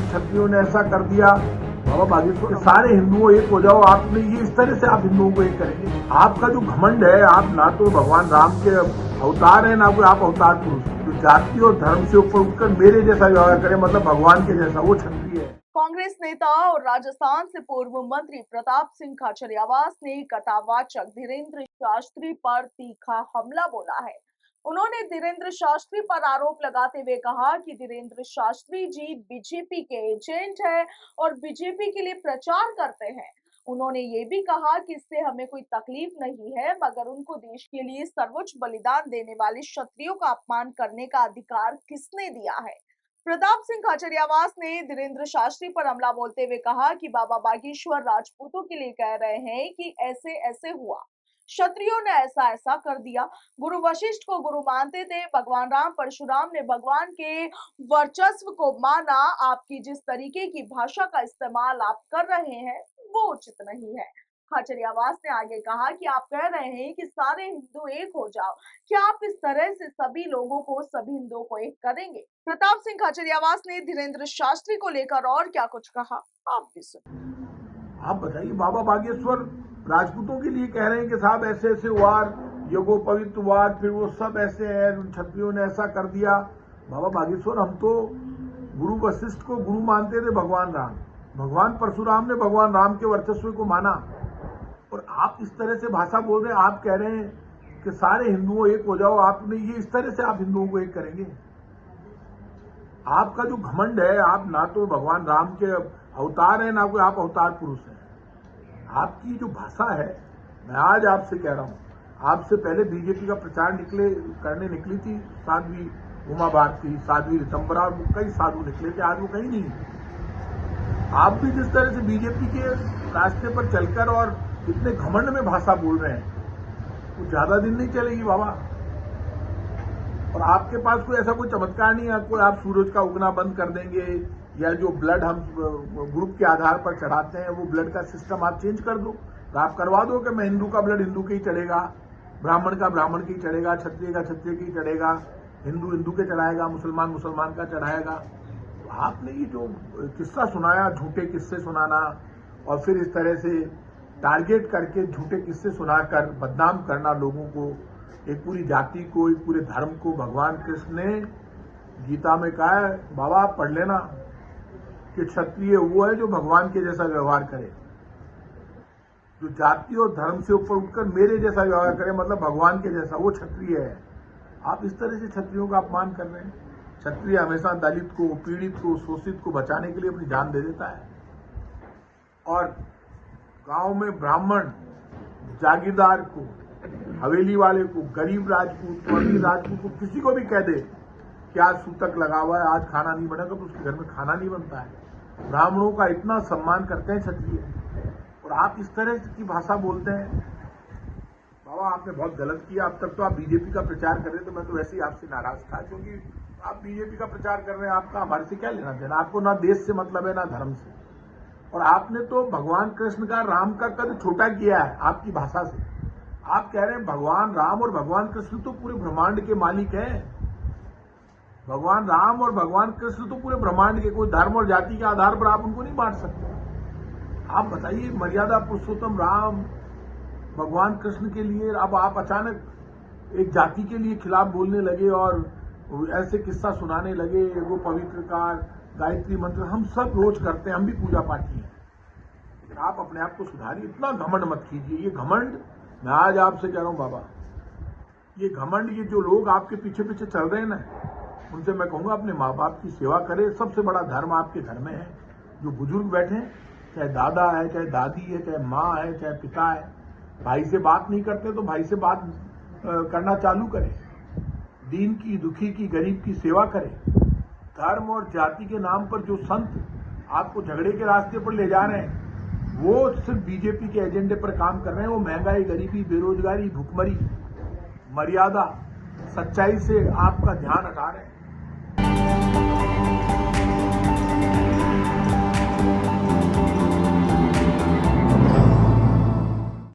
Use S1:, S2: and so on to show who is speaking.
S1: क्षत्रियों ने ऐसा कर दिया, बाबा बागेश्वर सारे हिंदुओं एक हो जाओ, आपने ये इस तरह से आप हिंदुओं को एक करेंगे। आपका जो घमंड है, आप ना तो भगवान राम के अवतार है, ना कोई आप अवतार पुरुष। जो जाति और धर्म से ऊपर उठकर मेरे जैसा व्यवहार करे, मतलब भगवान के जैसा, वो क्षत्रिय है।
S2: कांग्रेस नेता और राजस्थान से पूर्व मंत्री प्रताप सिंह खाचरियावास ने कथावाचक धीरेन्द्र शास्त्री पर तीखा हमला बोला है। उन्होंने धीरेन्द्र शास्त्री पर आरोप लगाते हुए कहा कि धीरेन्द्र शास्त्री जी बीजेपी के एजेंट हैं और बीजेपी के लिए प्रचार करते हैं। उन्होंने ये भी कहा कि इससे हमें कोई तकलीफ नहीं है, मगर उनको देश के लिए सर्वोच्च बलिदान देने वाले क्षत्रियों का अपमान करने का अधिकार किसने दिया है। प्रताप सिंह खाचरियावास ने धीरेन्द्र शास्त्री पर हमला बोलते हुए कहा कि बाबा बागेश्वर राजपूतों के लिए कह रहे हैं कि ऐसे ऐसे हुआ, क्षत्रियों ने ऐसा ऐसा कर दिया। गुरु वशिष्ठ को गुरु मानते थे, भगवान राम परशुराम ने भगवान के वर्चस्व को माना। आपकी जिस तरीके की भाषा का इस्तेमाल आप कर रहे हैं वो उचित नहीं है। खाचरियावास ने आगे कहा कि आप कह रहे हैं कि सारे हिंदू एक हो जाओ, क्या आप इस तरह से सभी लोगों को, सभी हिंदुओं को एक करेंगे? प्रताप सिंह खाचरियावास ने धीरेन्द्र शास्त्री को लेकर और क्या कुछ कहा, आप भी सुनिए।
S1: आप बताइए, बाबा बागेश्वर राजपूतों के लिए कह रहे हैं कि साहब ऐसे ऐसे वार, योगो पवित्र वार, फिर वो सब ऐसे है, क्षत्रियों ने ऐसा कर दिया। बाबा बागेश्वर, हम तो गुरु वशिष्ठ को गुरु मानते थे, भगवान राम, भगवान परशुराम ने भगवान राम के वर्चस्व को माना, और आप इस तरह से भाषा बोल रहे हैं। आप कह रहे हैं कि सारे हिंदुओं एक हो जाओ, आपने ये इस तरह से आप हिंदुओं को एक करेंगे। आपका जो घमंड है, आप ना तो भगवान राम के अवतार है, ना कोई आप अवतार पुरुष है। आपकी जो भाषा है, मैं आज आपसे कह रहा हूं, आपसे पहले बीजेपी का प्रचार करने निकली थी साध्वी उमा भारती, साध्वी ऋतंबरा, और कई साधु निकले थे, आज वो कहीं नहीं। आप भी जिस तरह से बीजेपी के रास्ते पर चलकर और इतने घमंड में भाषा बोल रहे हैं, वो ज्यादा दिन नहीं चलेगी बाबा। और आपके पास कोई ऐसा कोई चमत्कार नहीं है, कोई आप सूरज का उगना बंद कर देंगे, या जो ब्लड हम ग्रुप के आधार पर चढ़ाते हैं वो ब्लड का सिस्टम आप चेंज कर दो। तो आप करवा दो कि मैं हिंदू का ब्लड हिंदू के ही चढ़ेगा, ब्राह्मण का ब्राह्मण के ही चढ़ेगा, क्षत्रिय का क्षत्रिय के ही चढ़ेगा, हिंदू हिंदू के चढ़ाएगा, मुसलमान मुसलमान का चढ़ाएगा। तो आपने ये जो किस्सा सुनाया, झूठे किस्से सुनाना, और फिर इस तरह से टारगेट करके झूठे किस्से सुनाकर बदनाम करना लोगों को, एक पूरी जाति को, एक पूरे धर्म को। भगवान कृष्ण ने गीता में कहा है, बाबा आप पढ़ लेना, कि क्षत्रिय वो है जो भगवान के जैसा व्यवहार करे, जो जाति और धर्म से ऊपर उठकर मेरे जैसा व्यवहार करे, मतलब भगवान के जैसा, वो क्षत्रिय है। आप इस तरह से क्षत्रियों का अपमान कर रहे हैं। क्षत्रिय हमेशा दलित को, पीड़ित को, शोषित को बचाने के लिए अपनी जान दे देता है, और गांव में ब्राह्मण, जागीरदार को, हवेली वाले को, गरीब राजपूत को, अमीर राजपूत को, किसी को भी कह दे कि आज सूतक लगा हुआ है, आज खाना नहीं बनेगा, तो उसके घर में खाना नहीं बनता है। ब्राह्मणों का इतना सम्मान करते हैं क्षत्रिय, और आप इस तरह की भाषा बोलते हैं। बाबा आपने बहुत गलत किया। अब तक तो आप बीजेपी का प्रचार कर रहे थे, मैं तो वैसे ही आपसे नाराज था, क्योंकि आप बीजेपी का प्रचार कर रहे हैं, आपका हमारे से क्या लेना देना। आपको ना देश से मतलब है, ना धर्म से। और आपने तो भगवान कृष्ण का, राम का कद छोटा किया है आपकी भाषा से। आप कह रहे हैं भगवान राम और भगवान कृष्ण तो पूरे ब्रह्मांड के मालिक हैं। भगवान राम और भगवान कृष्ण तो पूरे ब्रह्मांड के, कोई धर्म और जाति के आधार पर आप उनको नहीं बांट सकते। आप बताइए, मर्यादा पुरुषोत्तम राम भगवान कृष्ण के लिए अब आप अचानक एक जाति के लिए खिलाफ बोलने लगे और ऐसे किस्सा सुनाने लगे। वो पवित्र कार, गायत्री मंत्र हम सब रोज करते हैं, हम भी पूजा पाठी हैं, लेकिन आप अपने आप को सुधारिए, इतना घमंड मत कीजिए। ये घमंड, मैं आज आपसे कह रहा हूं बाबा, ये घमंड, ये जो लोग आपके पीछे पीछे चल रहे हैं ना, उनसे मैं कहूंगा अपने माँ बाप की सेवा करें। सबसे बड़ा धर्म आपके घर में है। जो बुजुर्ग बैठे हैं, चाहे दादा है, चाहे दादी है, चाहे माँ है, चाहे पिता है, भाई से बात नहीं करते तो भाई से बात करना चालू करें। दीन की, दुखी की, गरीब की सेवा करें। धर्म और जाति के नाम पर जो संत आपको झगड़े के रास्ते पर ले जा रहे हैं, वो सिर्फ बीजेपी के एजेंडे पर काम कर रहे हैं। वो महंगाई, गरीबी, बेरोजगारी, भुखमरी, मर्यादा, सच्चाई से आपका ध्यान हटा रहे हैं।